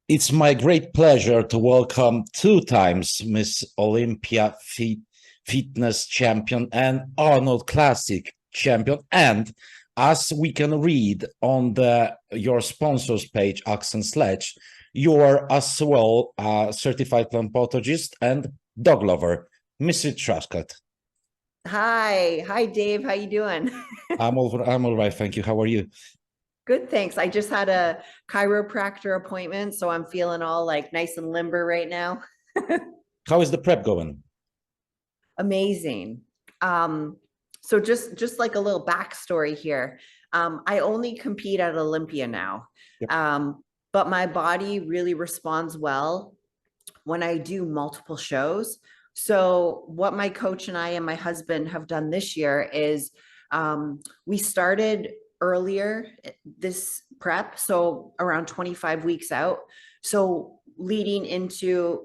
It's my great pleasure to welcome two times Miss Olympia fitness champion and Arnold Classic champion. And as we can read on your sponsors page, Accent Sledge, you are as well a certified plant pathologist and dog lover, Missy Truscott. Hi, Dave. How you doing? I'm all right, thank you. How are you? Good, thanks. I just had a chiropractor appointment, so I'm feeling all like nice and limber right now. How is the prep going? Amazing. So just like a little backstory here. I only compete at Olympia now. Yep. But my body really responds well when I do multiple shows. So what my coach and I and my husband have done this year is we started earlier this prep, so around 25 weeks out. So leading into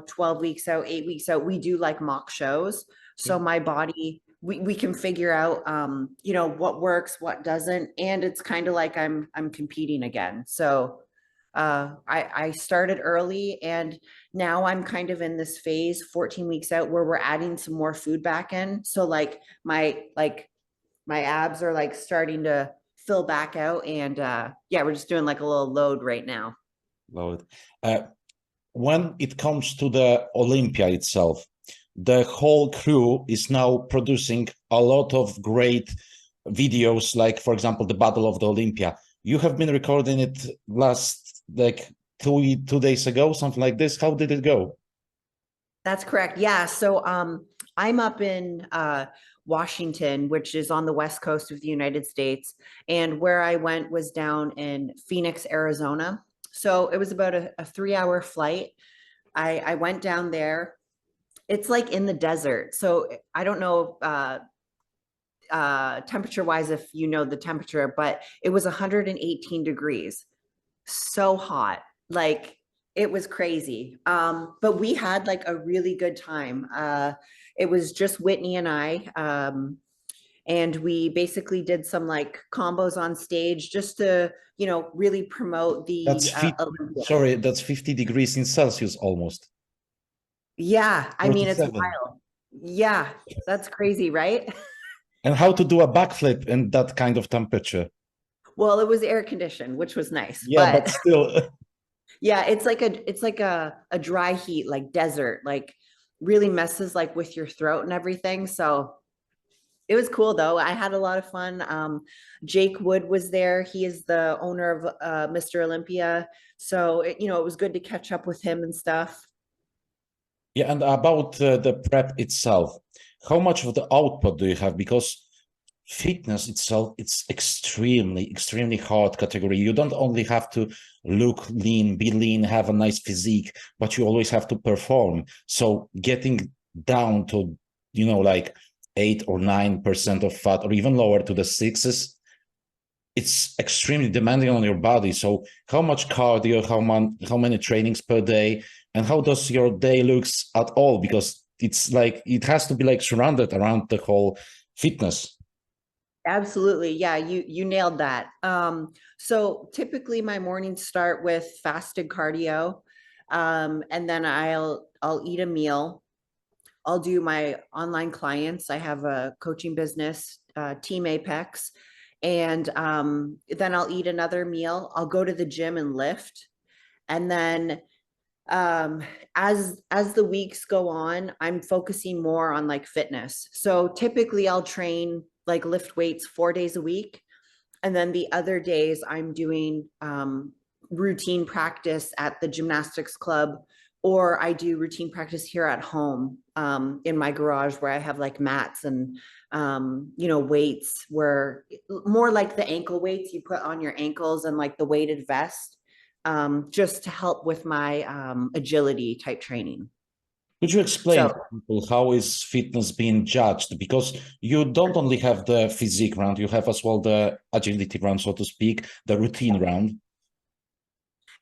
12 weeks out, 8 weeks out, we do like mock shows. So my body, we can figure out what works, what doesn't, and it's kind of like I'm competing again. So I started early, and now I'm kind of in this phase 14 weeks out where we're adding some more food back in. So like my abs are like starting to fill back out, and yeah, we're just doing like a little load right now. Load. When it comes to the Olympia itself, the whole crew is now producing a lot of great videos, like for example the Battle of the Olympia. You have been recording it last like two days ago, something like this. How did it go? That's correct. Yeah. So I'm up in Washington, which is on the west coast of the United States. And where I went was down in Phoenix, Arizona. So it was about a 3-hour flight. I went down there. It's like in the desert. So I don't know temperature wise if you know the temperature, but it was 118 degrees. So hot. Like it was crazy. But we had like a really good time. It was just Whitney and I. And we basically did some like combos on stage just to, really promote the sorry, that's 50 degrees in Celsius almost. Yeah, I mean, it's 47. wild. Yeah, that's crazy, right? And how to do a backflip in that kind of temperature? Well, it was air conditioned, which was nice. Yeah, but still. Yeah, it's like a dry heat, like desert, like really messes like with your throat and everything. So it was cool though. I had a lot of fun. Jake Wood was there. He is the owner of Mr. Olympia. So it was good to catch up with him and stuff. Yeah, and about the prep itself, how much of the output do you have? Because fitness itself, it's extremely hard category. You don't only have to look lean, be lean, have a nice physique, but you always have to perform. So getting down to, like 8 or 9% of fat, or even lower to the 6s, it's extremely demanding on your body. So how much cardio, how many trainings per day, and how does your day looks at all? Because it's like, it has to be like surrounded around the whole fitness. Absolutely. Yeah, you nailed that. So typically my mornings start with fasted cardio. And then I'll eat a meal. I'll do my online clients. I have a coaching business, Team Apex. And then I'll eat another meal. I'll go to the gym and lift. And then as the weeks go on, I'm focusing more on like fitness. So typically I'll train like lift weights 4 days a week. And then the other days I'm doing routine practice at the gymnastics club, or I do routine practice here at home in my garage where I have like mats and weights, where more like the ankle weights you put on your ankles and like the weighted vest, just to help with my agility type training. Could you explain to people how is fitness being judged? Because you don't only have the physique round, you have as well the agility round, so to speak, the routine round.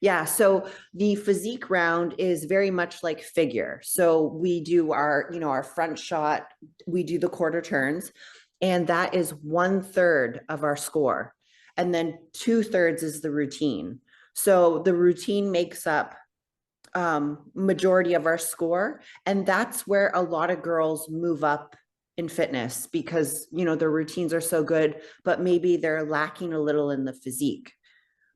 Yeah, so the physique round is very much like figure. So we do our front shot, we do the quarter turns, and that is 1/3 of our score. And then 2/3 is the routine. So the routine makes up majority of our score. And that's where a lot of girls move up in fitness because, you know, their routines are so good, but maybe they're lacking a little in the physique.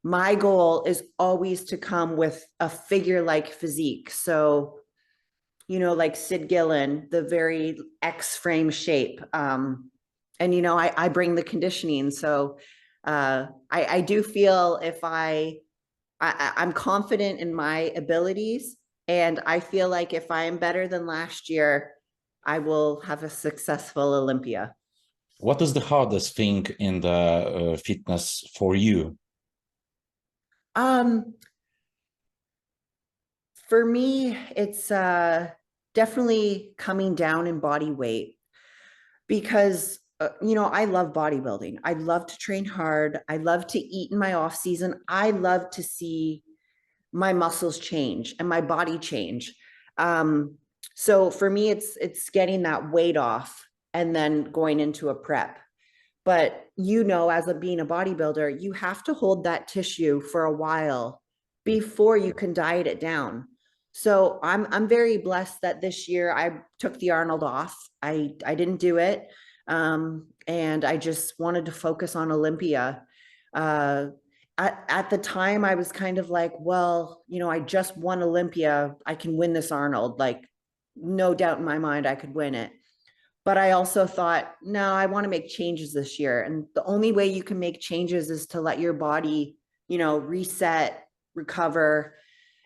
My goal is always to come with a figure-like physique. So, you know, like Sid Gillen, the very X-frame shape. And, you know, I bring the conditioning. So I do feel if I'm confident in my abilities, and I feel like if I am better than last year, I will have a successful Olympia. What is the hardest thing in the fitness for you? For me, it's definitely coming down in body weight because you know, I love bodybuilding. I love to train hard. I love to eat in my off season. I love to see my muscles change and my body change. So for me, it's getting that weight off and then going into a prep. But you know, as being a bodybuilder, you have to hold that tissue for a while before you can diet it down. So I'm very blessed that this year I took the Arnold off. I didn't do it. And I just wanted to focus on Olympia. At the time I was kind of like, well, you know, I just won Olympia. I can win this Arnold. Like, no doubt in my mind, I could win it. But I also thought, no, I want to make changes this year. And the only way you can make changes is to let your body, you know, reset, recover.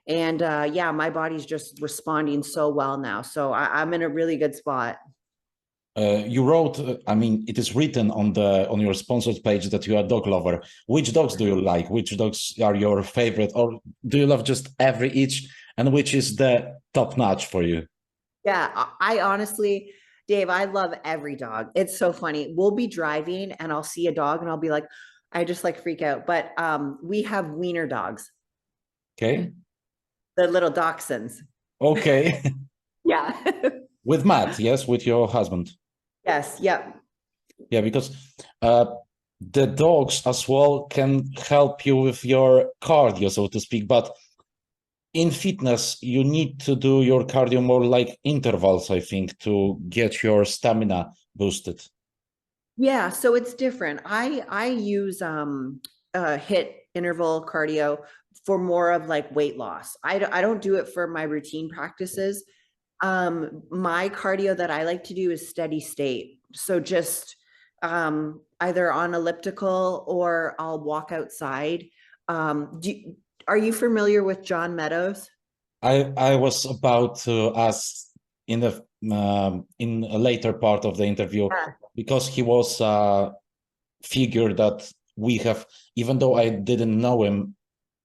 And yeah, my body's just responding so well now. So I'm in a really good spot. You wrote, I mean, it is written on your sponsored page that you are a dog lover. Which dogs do you like? Which dogs are your favorite? Or do you love just every each? And which is the top notch for you? Yeah, I honestly, Dave, I love every dog. It's so funny. We'll be driving and I'll see a dog and I'll be like, I just like freak out. But we have wiener dogs. Okay. The little dachshunds. Okay. Yeah. With Matt, yes, with your husband. Yes. Yep. Yeah, because the dogs as well can help you with your cardio, so to speak. But in fitness, you need to do your cardio more like intervals, I think, to get your stamina boosted. Yeah. So it's different. I use HIIT interval cardio for more of like weight loss. I don't do it for my routine practices. My cardio that I like to do is steady state. So just either on elliptical or I'll walk outside. Are you familiar with John Meadows? I was about to ask in a later part of the interview, Yeah. because he was a figure that we have, even though I didn't know him,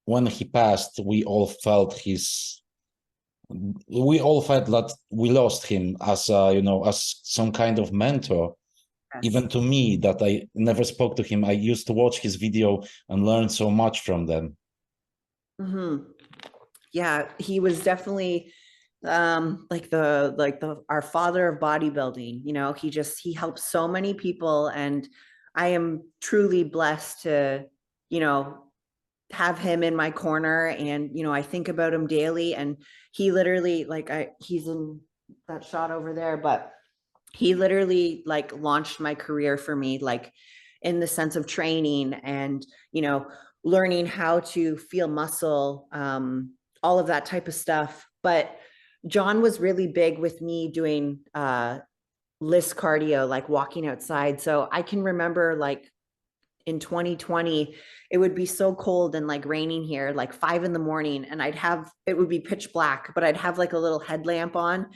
when he passed, we all felt that we lost him as you know, as some kind of mentor. Yes. Even to me, that I never spoke to him, I used to watch his video and learn so much from them. Mm-hmm. Yeah, he was definitely like the our father of bodybuilding. You know, he helped so many people, and I am truly blessed to, you know, have him in my corner. And you know, I think about him daily, and he literally, like, he's in that shot over there, but he literally like launched my career for me, like in the sense of training and, you know, learning how to feel muscle, all of that type of stuff. But John was really big with me doing list cardio, like walking outside. So I can remember, like, in 2020, it would be so cold and like raining here, like 5 a.m, and it would be pitch black, but I'd have like a little headlamp on,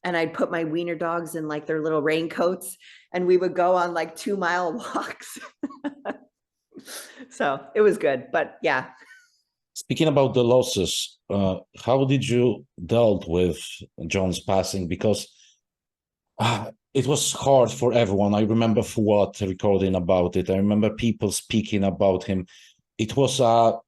and I'd put my wiener dogs in like their little raincoats, and we would go on like 2-mile walks. So it was good, but yeah. Speaking about the losses, how did you dealt with John's passing? Because it was hard for everyone. I remember Fuad recording about it. I remember people speaking about him. It was a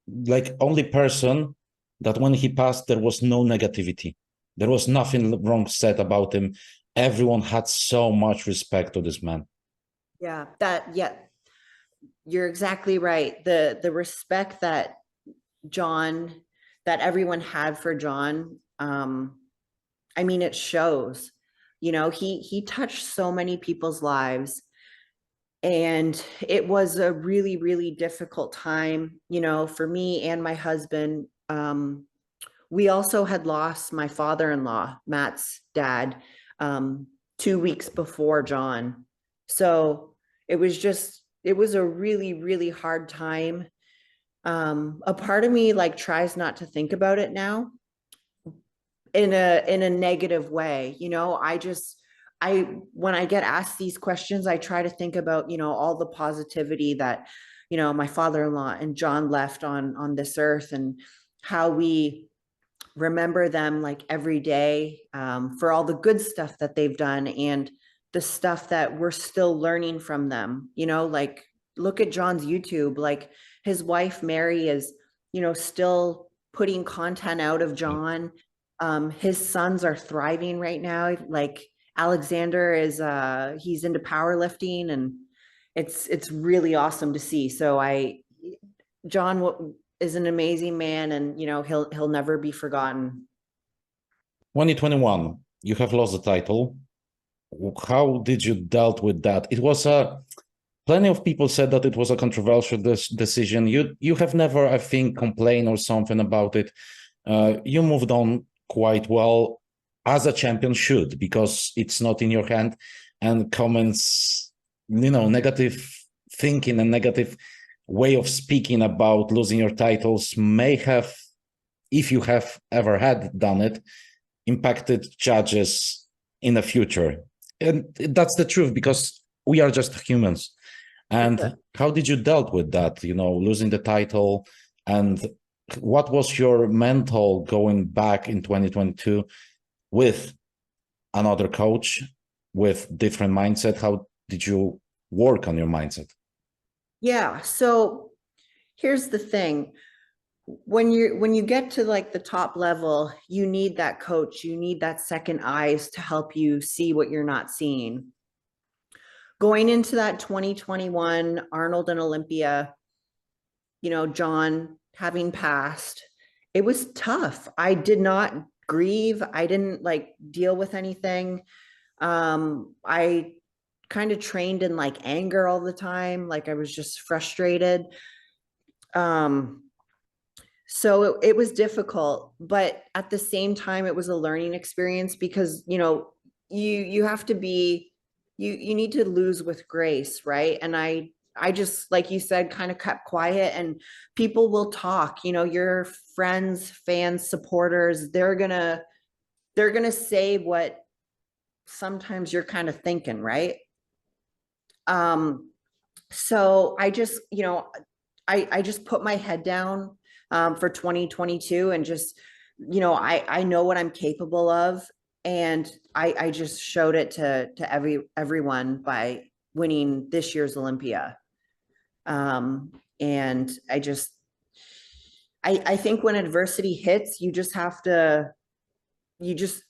like only person that when he passed, there was no negativity. There was nothing wrong said about him. Everyone had so much respect to this man. Yeah, you're exactly right. The respect that everyone had for John, I mean, it shows. You know, he touched so many people's lives, and it was a really, really difficult time, you know, for me and my husband. We also had lost my father-in-law, Matt's dad, 2 weeks before John. So it was a really, really hard time. A part of me like tries not to think about it now in a negative way. You know, when I get asked these questions, I try to think about, you know, all the positivity that, you know, my father-in-law and John left on this earth, and how we remember them like every day, for all the good stuff that they've done and the stuff that we're still learning from them. You know, like look at John's YouTube, like his wife, Mary, is, you know, still putting content out of John. His sons are thriving right now. Like Alexander is, he's into powerlifting, and it's really awesome to see. So John is an amazing man, and, you know, he'll never be forgotten. 2021, you have lost the title. How did you dealt with that? It was plenty of people said that it was a controversial decision. You have never, I think, complained or something about it. You moved on quite well, as a champion should, because it's not in your hand, and comments, you know, negative thinking and negative way of speaking about losing your titles may have, if you have ever had done it, impacted judges in the future. And that's the truth, because we are just humans. And Okay. how did you dealt with that, you know, losing the title? And what was your mental going back in 2022 with another coach, with different mindset? How did you work on your mindset? Yeah. So here's the thing. When you get to like the top level, you need that coach, you need that second eyes to help you see what you're not seeing. Going into that 2021 Arnold and Olympia, you know, John having passed, it was tough. I did not grieve. I didn't like deal with anything. I kind of trained in like anger all the time. Like I was just frustrated. So it was difficult, but at the same time, it was a learning experience, because, you know, you have to be, you need to lose with grace, right? And I just, like you said, kind of kept quiet, and people will talk, you know, your friends, fans, supporters, they're gonna say what sometimes you're kind of thinking, right? So I just, you know, I just put my head down, for 2022, and just, you know, I know what I'm capable of, and I just showed it to everyone by winning this year's Olympia. And I think when adversity hits, you just have to, you just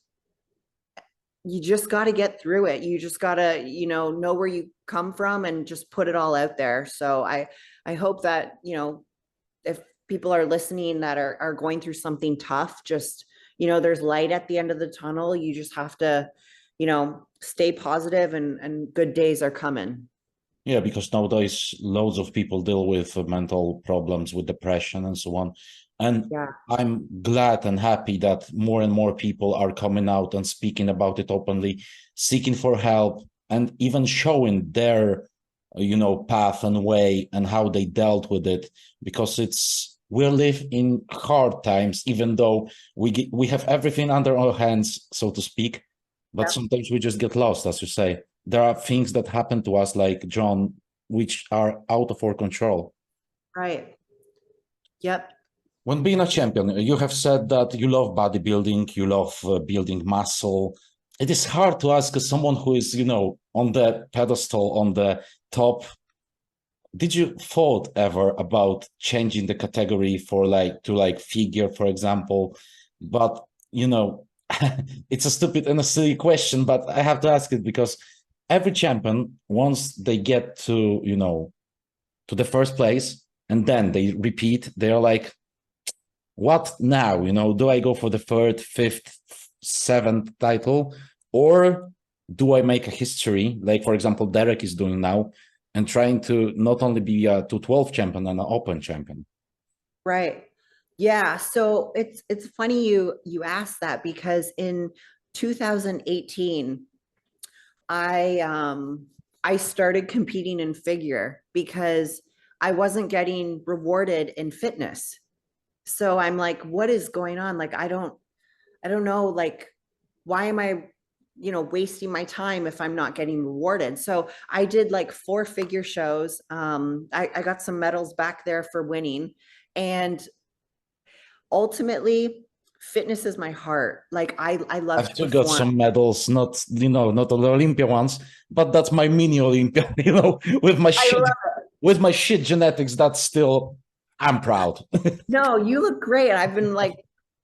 got to get through it. You just got to, you know where you come from, and just put it all out there. So I hope that, you know, if people are listening that are going through something tough, just, you know, there's light at the end of the tunnel. You just have to, you know, stay positive, and good days are coming. Yeah, because nowadays loads of people deal with mental problems, with depression and so on. And Yeah. I'm glad and happy that more and more people are coming out and speaking about it openly, seeking for help, and even showing their, you know, path and way and how they dealt with it. Because we live in hard times, even though we have everything under our hands, so to speak. But Yeah. sometimes we just get lost, as you say. There are things that happen to us, like John, which are out of our control. Right. Yep. When being a champion, you have said that you love bodybuilding, you love building muscle. It is hard to ask someone who is, you know, on the pedestal, on the top. Did you thought ever about changing the category for to figure, for example? But, you know, it's a stupid and a silly question, but I have to ask it because every champion, once they get to, you know, to the first place, and then they repeat, they're like, what now? You know, do I go for the third, fifth, seventh title, or do I make a history, like, for example, Derek is doing now, and trying to not only be a 212 champion and an open champion? Right. Yeah. So it's funny you asked that, because in 2018, I started competing in figure because I wasn't getting rewarded in fitness. So I'm like, what is going on? Like, I don't know, like, why am I, wasting my time if I'm not getting rewarded? So I did like 4 figure shows. I got some medals back there for winning. And ultimately, fitness is my heart. Like, I love I've to still got perform. some medals, not, not all the Olympia ones, but that's my mini Olympia, with my shit genetics. That's still, I'm proud. No, you look great. I've been like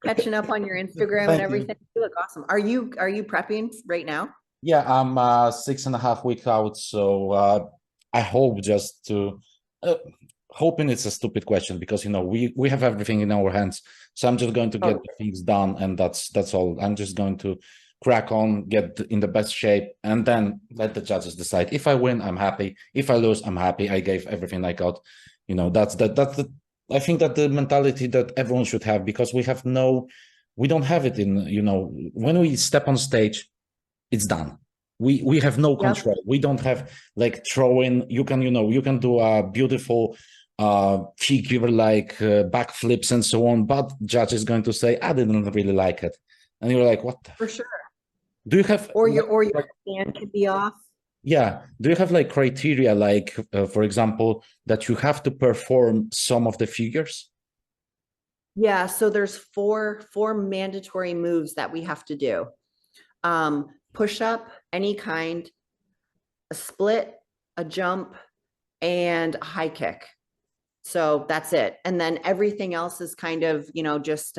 catching up on your Instagram and Thank you. everything. You look awesome. Are you prepping right now? Yeah, I'm 6.5 weeks out, so I hope just to hoping it's a stupid question, because we have everything in our hands. So I'm just going to get the things done, and that's all. I'm just going to crack on, get in the best shape, and then let the judges decide. If I win, I'm happy. If I lose, I'm happy. I gave everything I got. That's the I think that the mentality that everyone should have, because we don't have it in, when we step on stage, it's done. We have no control. Yep. We don't have like throwing. You can do a beautiful figure like backflips and so on, but judge is going to say, I didn't really like it, and you're like, what? For sure. Do you have your stand could be off? Yeah. Do you have like criteria, like for example, that you have to perform some of the figures? Yeah. So there's four mandatory moves that we have to do. Push up, any kind, a split, a jump, and a high kick. So that's it. And then everything else is kind of, just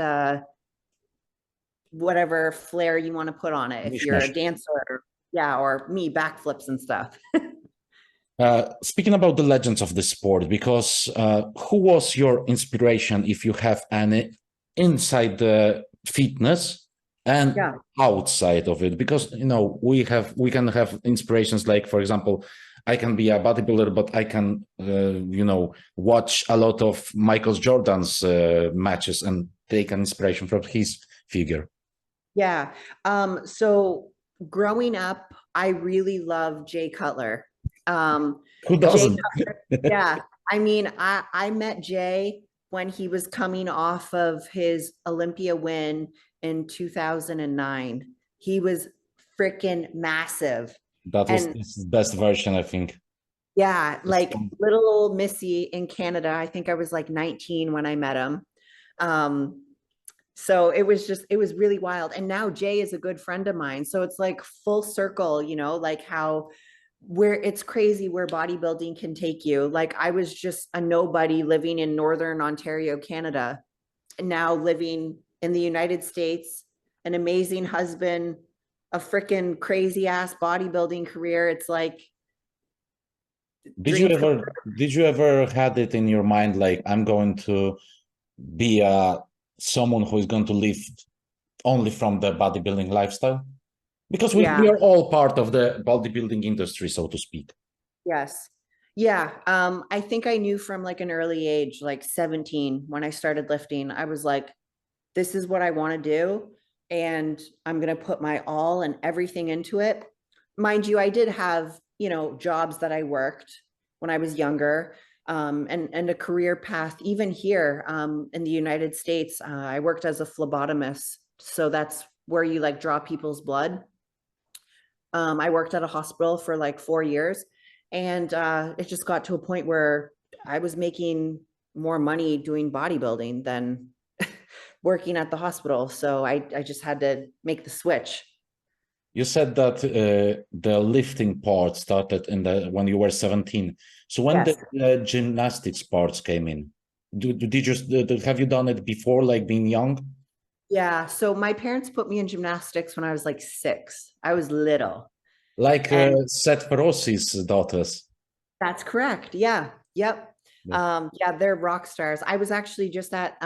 whatever flair you want to put on it. If you're a dancer, or me, backflips and stuff. Speaking about the legends of the sport, because who was your inspiration, if you have any, inside the fitness and outside of it? Because we can have inspirations, like, for example, I can be a bodybuilder, but I can watch a lot of Michael Jordan's matches and take an inspiration from his figure. Yeah. So growing up, I really love Jay Cutler. Who doesn't? Yeah. I mean, I met Jay when he was coming off of his Olympia win in 2009. He was freaking massive. That was his best version, I think. Yeah, like little old Missy in Canada. I think I was like 19 when I met him. So it was really wild. And now Jay is a good friend of mine. So it's like full circle, like how it's crazy where bodybuilding can take you. Like, I was just a nobody living in Northern Ontario, Canada, and now living in the United States, an amazing husband, a freaking crazy ass bodybuilding career. It's like, did you ever had it in your mind, like, I'm going to be someone who is going to live only from the bodybuilding lifestyle? Because we are all part of the bodybuilding industry, so to speak. Yes. Yeah. I think I knew from like an early age, like 17, when I started lifting, I was like, this is what I want to do, and I'm going to put my all and everything into it. Mind you, I did have, jobs that I worked when I was younger, and a career path, even here in the United States. I worked as a phlebotomist. So that's where you like draw people's blood. I worked at a hospital for like 4 years, and it just got to a point where I was making more money doing bodybuilding than working at the hospital. So I just had to make the switch. You said that the lifting part started when you were 17. So when the gymnastics parts came in, have you done it before, like being young? Yeah. So my parents put me in gymnastics when I was like 6. I was little. Like Seth Feroci's daughters. That's correct. Yeah. Yep. Yeah, they're rock stars. I was actually just at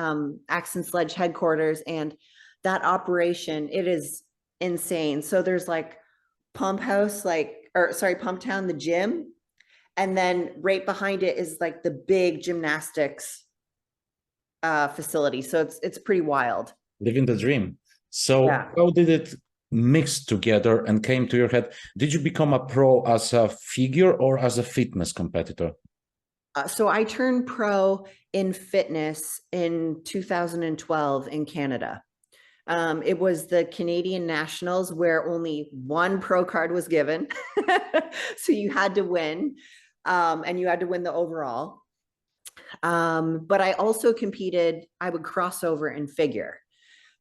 Axe and Sledge headquarters, and that operation, it is insane. So there's like Pump House, Pump Town, the gym, and then right behind it is like the big gymnastics facility. So it's pretty wild. Living the dream. So Yeah. how did it mix together and came to your head? Did you become a pro as a figure or as a fitness competitor? So I turned pro in fitness in 2012 in Canada. It was the Canadian Nationals where only one pro card was given. So you had to win, and you had to win the overall. But I also competed, I would cross over in figure.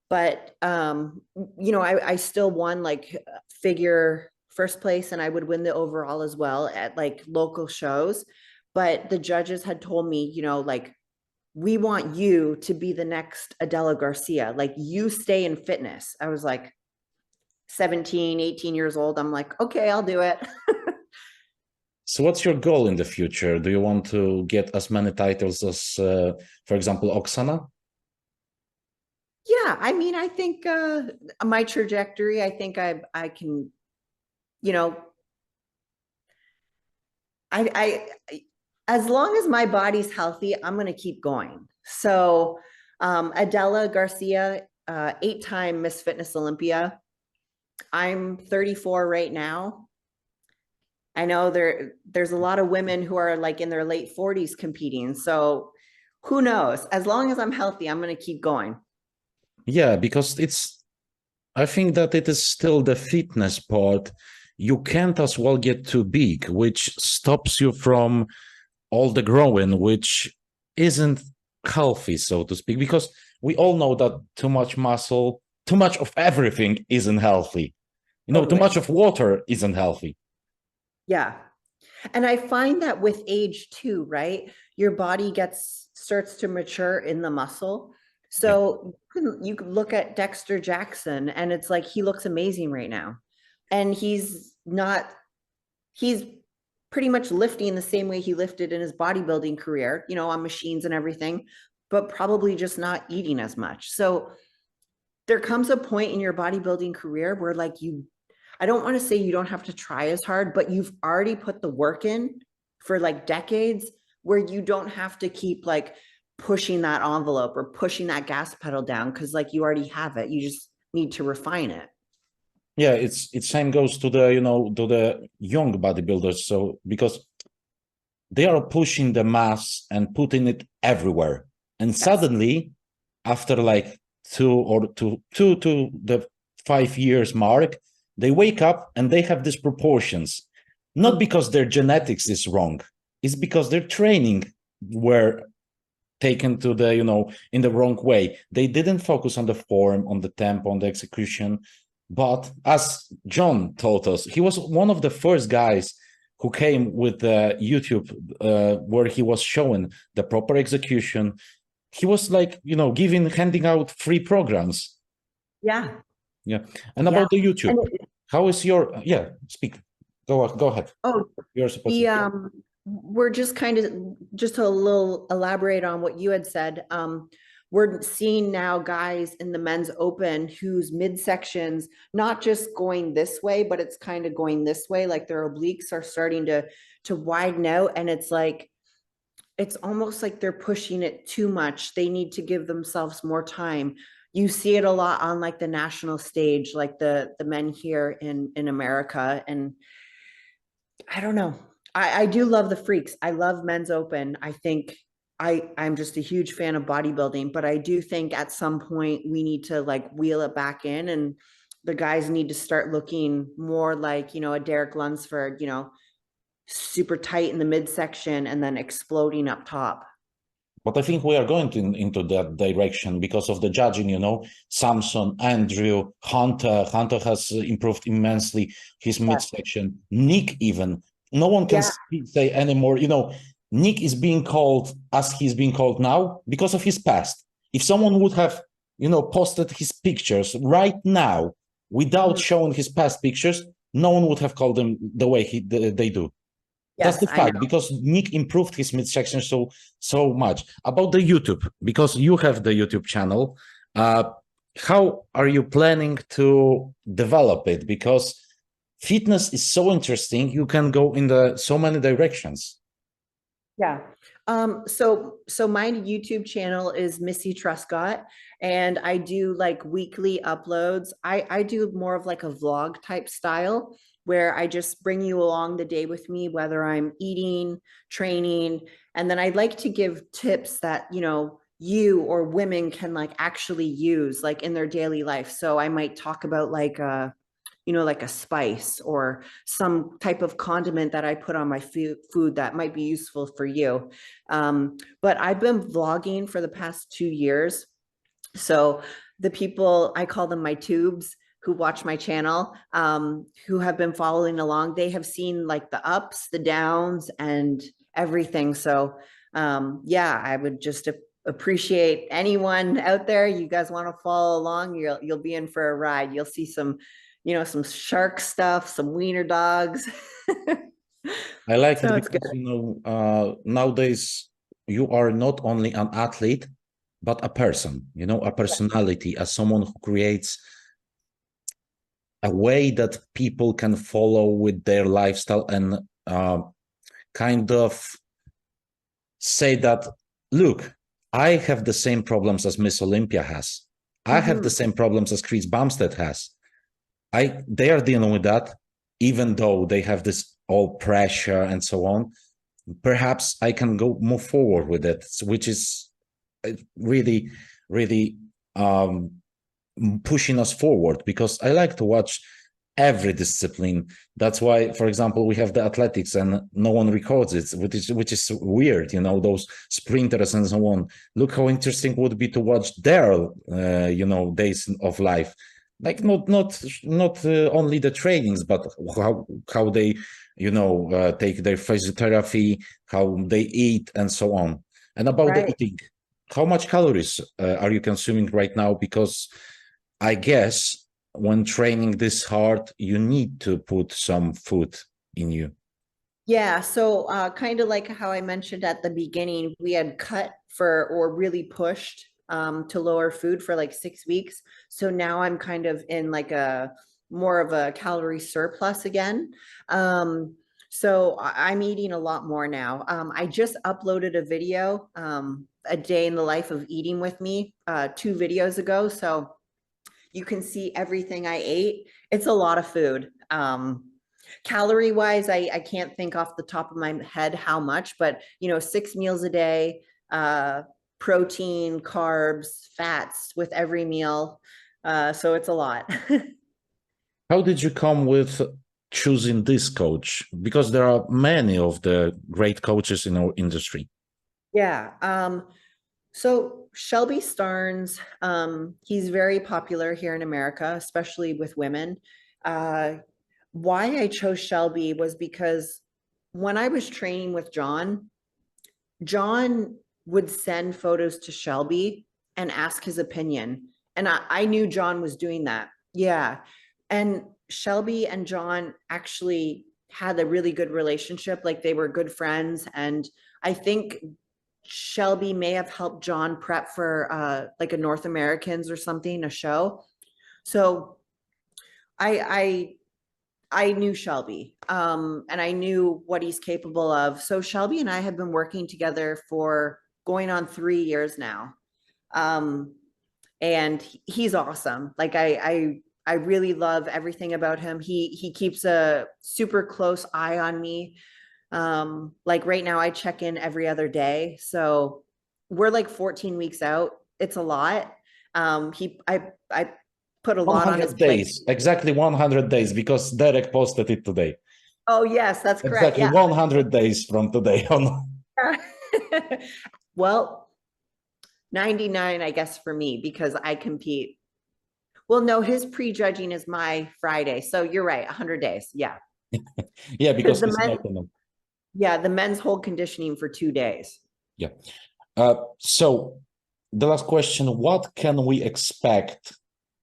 But, I still won like figure first place, and I would win the overall as well at like local shows. But the judges had told me, like, we want you to be the next Adela Garcia. Like, you stay in fitness. I was like 17, 18 years old. I'm like, okay, I'll do it. So what's your goal in the future? Do you want to get as many titles as, for example, Oksana? Yeah, I mean, I think my trajectory, I think I can, I as long as my body's healthy, I'm going to keep going. So Adela Garcia, 8-time Miss Fitness Olympia. I'm 34 right now. I know there's a lot of women who are like in their late 40s competing. So who knows? As long as I'm healthy, I'm going to keep going. Yeah, because I think that it is still the fitness part. You can't as well get too big, which stops you from all the growing, which isn't healthy, so to speak, because we all know that too much muscle, too much of everything isn't healthy. Too much of water isn't healthy. Yeah. And I find that with age too, right? Your body starts to mature in the muscle. So you can look at Dexter Jackson, and it's like, he looks amazing right now. And he's pretty much lifting the same way he lifted in his bodybuilding career, on machines and everything, but probably just not eating as much. So there comes a point in your bodybuilding career where like I don't want to say you don't have to try as hard, but you've already put the work in for like decades, where you don't have to keep like pushing that envelope or pushing that gas pedal down, because like you already have it. You just need to refine it. Yeah, it's same goes to the to the young bodybuilders. So because they are pushing the mass and putting it everywhere, and suddenly after like 2 to the 5 years mark, they wake up and they have these proportions, not because their genetics is wrong, it's because their training were taken to the in the wrong way. They didn't focus on the form, on the tempo, on the execution. But as John told us, he was one of the first guys who came with the YouTube where he was showing the proper execution. He was like, handing out free programs. Yeah. Yeah. And about the YouTube, how is your, speak. Go ahead. Oh, you're supposed to. We're just just a little elaborate on what you had said. We're seeing now guys in the men's open whose midsections, not just going this way, but it's kind of going this way. Like their obliques are starting to widen out. And it's like, it's almost like they're pushing it too much. They need to give themselves more time. You see it a lot on like the national stage, like the men here in America. And I don't know. I do love the freaks. I love men's open. I think I'm just a huge fan of bodybuilding, but I do think at some point we need to like wheel it back in, and the guys need to start looking more like, a Derek Lunsford, super tight in the midsection and then exploding up top. But I think we are going into that direction because of the judging, Samson, Andrew, Hunter. Hunter has improved immensely his midsection. Nick even. No one can say anymore, Nick is being called as he's being called now because of his past. If someone would have, posted his pictures right now without showing his past pictures, no one would have called him the way they do. That's Yes, the I fact, know. because Nick improved his midsection so much. About the YouTube, because you have the YouTube channel, how are you planning to develop it? Because fitness is so interesting. You can go in so many directions. Yeah. So my YouTube channel is Missy Truscott, and I do like weekly uploads. I do more of like a vlog type style where I just bring you along the day with me, whether I'm eating, training, and then I like to give tips that, you or women can like actually use like in their daily life. So I might talk about like like a spice or some type of condiment that I put on my food that might be useful for you. But I've been vlogging for the past 2 years. So the people, I call them my tubes, who watch my channel, who have been following along, they have seen like the ups, the downs, and everything. So yeah, I would just appreciate anyone out there. You guys want to follow along, you'll be in for a ride. You'll see some shark stuff, some wiener dogs. I like So it it's good. because, nowadays you are not only an athlete, but a person, a personality, as someone who creates a way that people can follow with their lifestyle and kind of say that, look, I have the same problems as Miss Olympia has. I have the same problems as Chris Bumstead has. They are dealing with that, even though they have this all pressure and so on. Perhaps I can move forward with it, which is really, really pushing us forward, because I like to watch every discipline. That's why, for example, we have the athletics and no one records it, which is weird, those sprinters and so on. Look how interesting it would be to watch their days of life. Like not only the trainings, but how they take their physiotherapy, how they eat, and so on. And about the eating, how much calories are you consuming right now? Because I guess when training this hard, you need to put some food in you. Yeah, so kind of like how I mentioned at the beginning, we had cut for or really pushed to lower food for like 6 weeks. So now I'm kind of in like a more of a calorie surplus again. So I'm eating a lot more now. I just uploaded a video, a day in the life of eating with me, 2 videos ago. So you can see everything I ate. It's a lot of food. Calorie wise, I can't think off the top of my head how much, but 6 meals a day, protein, carbs, fats with every meal. So it's a lot. How did you come with choosing this coach? Because there are many of the great coaches in our industry. Yeah. So Shelby Starnes, he's very popular here in America, especially with women. Why I chose Shelby was because when I was training with John would send photos to Shelby and ask his opinion. And I knew John was doing that. Yeah. And Shelby and John actually had a really good relationship. Like they were good friends. And I think Shelby may have helped John prep for like a North Americans or something, a show. So I knew Shelby, and I knew what he's capable of. So Shelby and I have been working together for going on 3 years now. And he's awesome. Like I really love everything about him. He keeps a super close eye on me. Like right now I check in every other day. So we're like 14 weeks out. It's a lot. I put a lot on his 100 plate. days, exactly 100 days, because Derek posted it today. Oh, yes, that's correct. Exactly, Yeah. 100 days from today on. Well, 99, I guess, for me, because I compete. Well, no, his prejudging is my Friday. So you're right, 100 days. Yeah. Yeah, because the it's men, not. yeah, the men's hold conditioning for 2 days. Yeah. So the last question, what can we expect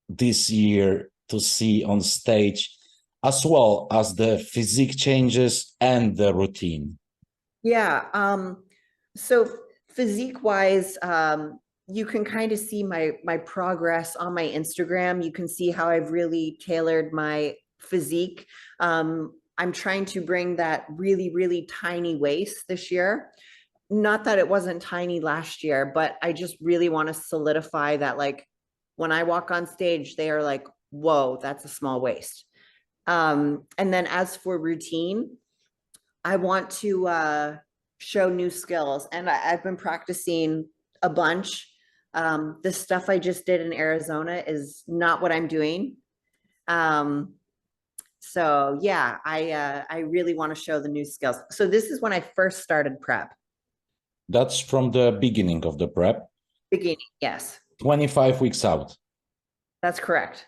this year to see on stage as well as the physique changes and the routine? Yeah. So physique wise, you can kind of see my progress on my Instagram. You can see how I've really tailored my physique. I'm trying to bring that really, really tiny waist this year. Not that it wasn't tiny last year, but I just really want to solidify that, like, when I walk on stage, they are like, whoa, that's a small waist. And then as for routine, I want to show new skills, and I've been practicing a bunch. The stuff I just did in Arizona is not what I'm doing. So yeah, I really want to show the new skills. So this is when I first started prep. That's from the beginning of the prep. Beginning, yes. 25 weeks out. That's correct.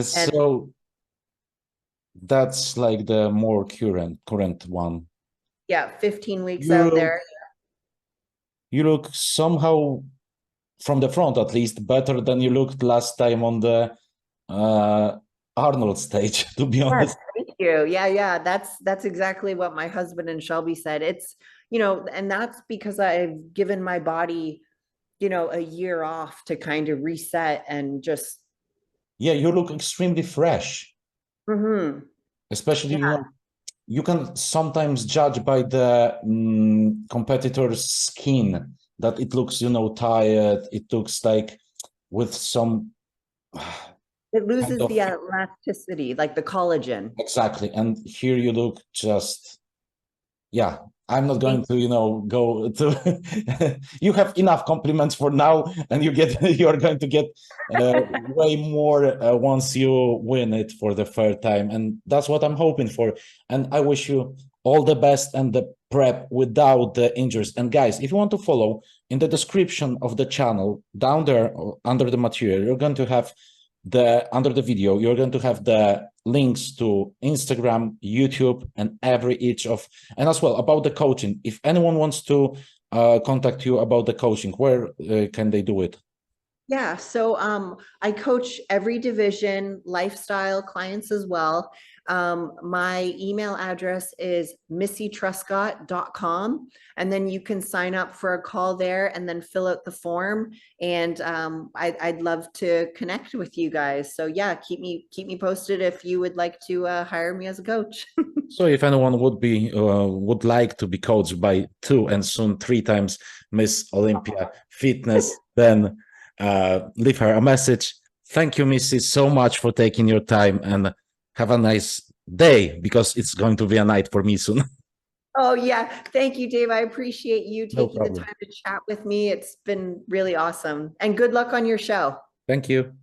So that's like the more current one. Yeah, 15 weeks out there. You look somehow, from the front at least, better than you looked last time on the Arnold stage, to be honest. Yes, thank you. Yeah. That's exactly what my husband and Shelby said. It's, and that's because I've given my body, a year off to kind of reset and just. Yeah, you look extremely fresh. Mm-hmm. Especially, you can sometimes judge by the competitor's skin that it looks, tired. It looks like with some. It loses the elasticity, like the collagen. Exactly. And here you look just, yeah, I'm not going to, go to, you have enough compliments for now, and you are going to get way more once you win it for the third time. And that's what I'm hoping for. And I wish you all the best and the prep without the injuries. And guys, if you want to follow, in the description of the channel, down there under the material, you're going to have under the video, you're going to have the links to Instagram, YouTube, and and as well about the coaching. If anyone wants to contact you about the coaching, where can they do it? Yeah, so I coach every division, lifestyle clients as well. My email address is missytruscott.com, and then you can sign up for a call there and then fill out the form. And I'd love to connect with you guys. So yeah, keep me posted if you would like to hire me as a coach. So if anyone would like to be coached by 2 and soon 3 times Miss Olympia Fitness, then leave her a message. Thank you, Missy, so much for taking your time, and have a nice day, because it's going to be a night for me soon. Oh yeah, thank you, Dave. I appreciate you taking the time to chat with me. It's been really awesome, and good luck on your show. Thank you.